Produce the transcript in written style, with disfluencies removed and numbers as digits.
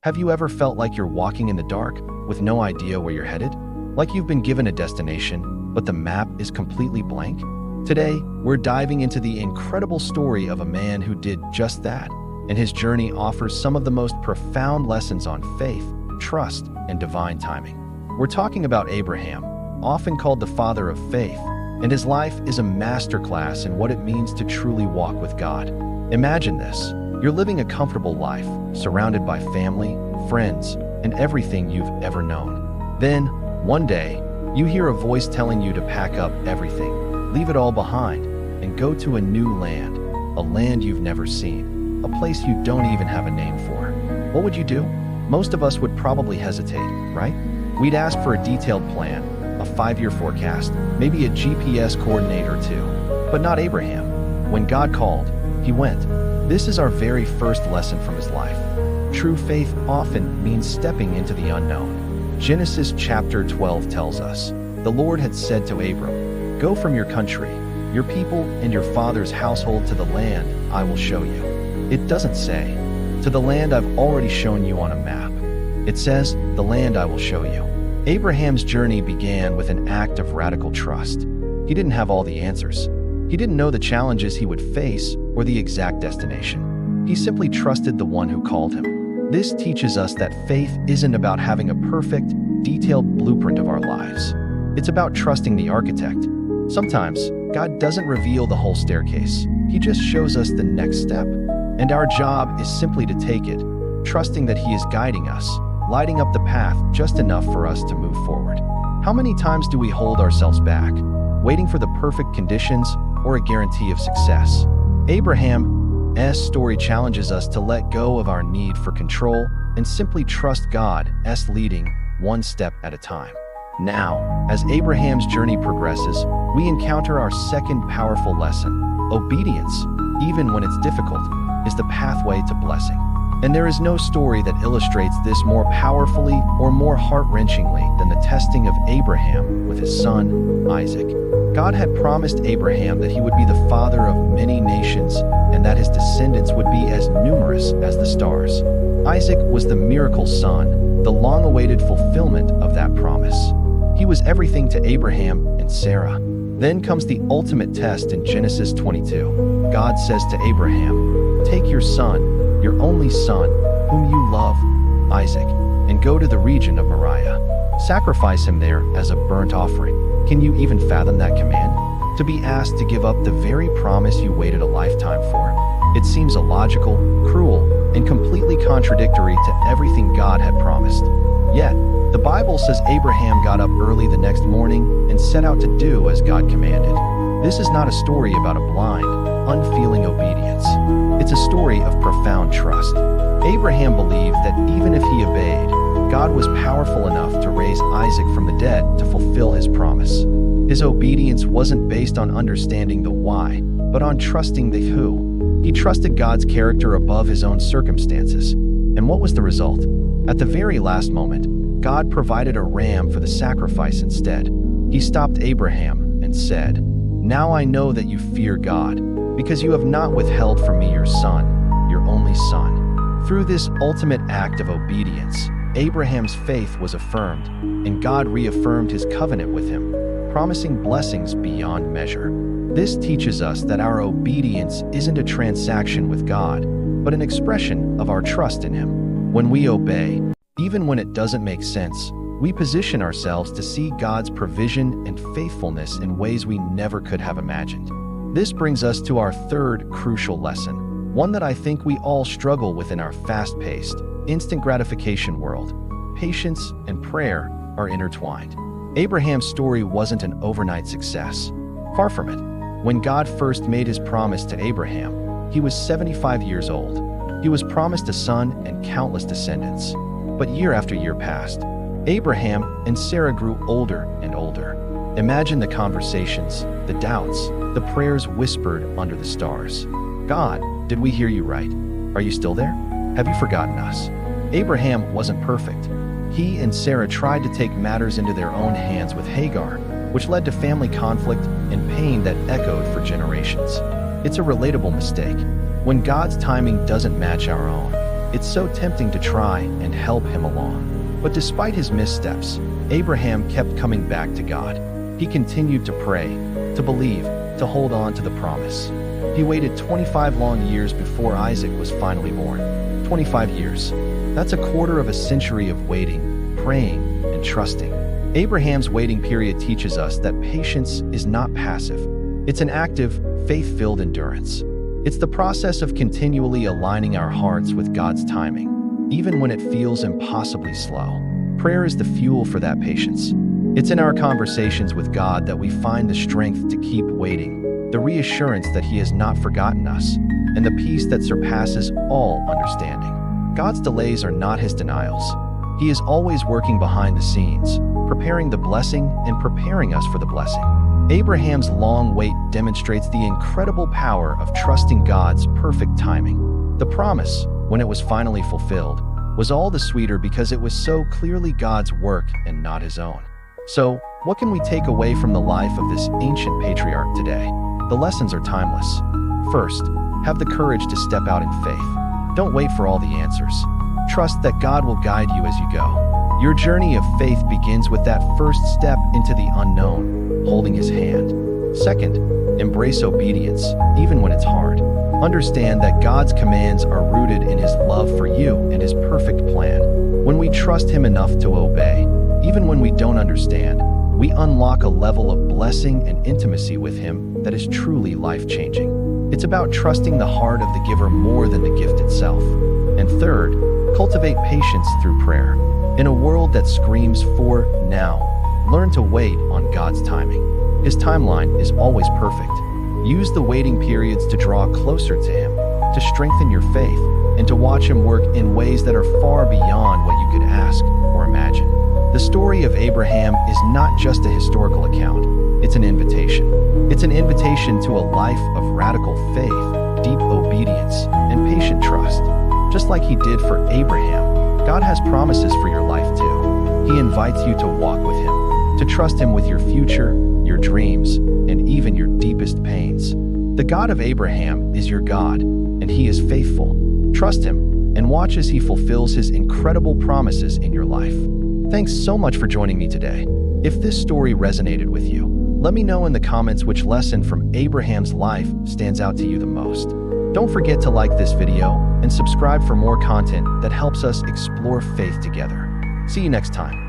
Have you ever felt like you're walking in the dark with no idea where you're headed? Like you've been given a destination, but the map is completely blank? Today, we're diving into the incredible story of a man who did just that, and his journey offers some of the most profound lessons on faith, trust, and divine timing. We're talking about Abraham, often called the father of faith, and his life is a masterclass in what it means to truly walk with God. Imagine this. You're living a comfortable life, surrounded by family, friends, and everything you've ever known. Then, one day, you hear a voice telling you to pack up everything, leave it all behind, and go to a new land, a land you've never seen, a place you don't even have a name for. What would you do? Most of us would probably hesitate, right? We'd ask for a detailed plan, a 5-year forecast, maybe a GPS coordinate or two. But not Abraham. When God called, he went. This is our very first lesson from his life. True faith often means stepping into the unknown. Genesis chapter 12 tells us, "The Lord had said to Abram, 'Go from your country, your people, and your father's household to the land I will show you.'" It doesn't say, "To the land I've already shown you on a map." It says, "The land I will show you." Abraham's journey began with an act of radical trust. He didn't have all the answers. He didn't know the challenges he would face or the exact destination. He simply trusted the one who called him. This teaches us that faith isn't about having a perfect, detailed blueprint of our lives. It's about trusting the architect. Sometimes, God doesn't reveal the whole staircase. He just shows us the next step. And our job is simply to take it, trusting that He is guiding us, lighting up the path just enough for us to move forward. How many times do we hold ourselves back, waiting for the perfect conditions or a guarantee of success? Abraham's story challenges us to let go of our need for control and simply trust God's leading, one step at a time. Now, as Abraham's journey progresses, we encounter our second powerful lesson. Obedience, even when it's difficult, is the pathway to blessing. And there is no story that illustrates this more powerfully or more heart-wrenchingly than the testing of Abraham with his son, Isaac. God had promised Abraham that he would be the father of many nations and that his descendants would be as numerous as the stars. Isaac was the miracle son, the long-awaited fulfillment of that promise. He was everything to Abraham and Sarah. Then comes the ultimate test in Genesis 22. God says to Abraham, "Take your son, your only son, whom you love, Isaac, and go to the region of Moriah. Sacrifice him there as a burnt offering." Can you even fathom that command? To be asked to give up the very promise you waited a lifetime for. It seems illogical, cruel, and completely contradictory to everything God had promised. Yet, the Bible says Abraham got up early the next morning and set out to do as God commanded. This is not a story about a blind, unfeeling obedience. It's a story of profound trust. Abraham believed that even if he obeyed, God was powerful enough to raise Isaac from the dead to fulfill his promise. His obedience wasn't based on understanding the why, but on trusting the who. He trusted God's character above his own circumstances. And what was the result? At the very last moment, God provided a ram for the sacrifice instead. He stopped Abraham and said, "Now I know that you fear God, because you have not withheld from me your son, your only son." Through this ultimate act of obedience, Abraham's faith was affirmed, and God reaffirmed his covenant with him, promising blessings beyond measure. This teaches us that our obedience isn't a transaction with God, but an expression of our trust in Him. When we obey, even when it doesn't make sense, we position ourselves to see God's provision and faithfulness in ways we never could have imagined. This brings us to our third crucial lesson, one that I think we all struggle with in our fast-paced, instant gratification world. Patience and prayer are intertwined. Abraham's story wasn't an overnight success. Far from it. When God first made his promise to Abraham, he was 75 years old. He was promised a son and countless descendants. But year after year passed. Abraham and Sarah grew older and older. Imagine the conversations, the doubts, the prayers whispered under the stars. "God, did we hear you right? Are you still there? Have you forgotten us?" Abraham wasn't perfect. He and Sarah tried to take matters into their own hands with Hagar, which led to family conflict and pain that echoed for generations. It's a relatable mistake. When God's timing doesn't match our own, It's so tempting to try and help him along. But despite his missteps, Abraham kept coming back to God. He continued to pray, to believe, to hold on to the promise. He waited 25 long years before Isaac was finally born. 25 years. That's a quarter of a century of waiting, praying, and trusting. Abraham's waiting period teaches us that patience is not passive. It's an active, faith-filled endurance. It's the process of continually aligning our hearts with God's timing, even when it feels impossibly slow. Prayer is the fuel for that patience. It's in our conversations with God that we find the strength to keep waiting, the reassurance that He has not forgotten us, and the peace that surpasses all understanding. God's delays are not His denials. He is always working behind the scenes, preparing the blessing and preparing us for the blessing. Abraham's long wait demonstrates the incredible power of trusting God's perfect timing. The promise, when it was finally fulfilled, was all the sweeter because it was so clearly God's work and not his own. So, what can we take away from the life of this ancient patriarch today? The lessons are timeless. First, have the courage to step out in faith. Don't wait for all the answers. Trust that God will guide you as you go. Your journey of faith begins with that first step into the unknown, holding His hand. Second, embrace obedience, even when it's hard. Understand that God's commands are rooted in His love for you and His perfect plan. When we trust Him enough to obey, even when we don't understand, we unlock a level of blessing and intimacy with Him that is truly life-changing. It's about trusting the heart of the giver more than the gift itself. And third, cultivate patience through prayer. In a world that screams for now, learn to wait on God's timing. His timeline is always perfect. Use the waiting periods to draw closer to Him, to strengthen your faith, and to watch Him work in ways that are far beyond what you could ask or imagine. The story of Abraham is not just a historical account, it's an invitation. It's an invitation to a life of radical faith, deep obedience, and patient trust. Just like He did for Abraham, God has promises for your life too. He invites you to walk with Him, to trust Him with your future, your dreams, and even your deepest pains. The God of Abraham is your God, and He is faithful. Trust Him and watch as He fulfills His incredible promises in your life. Thanks so much for joining me today. If this story resonated with you, let me know in the comments which lesson from Abraham's life stands out to you the most. Don't forget to like this video and subscribe for more content that helps us explore faith together. See you next time.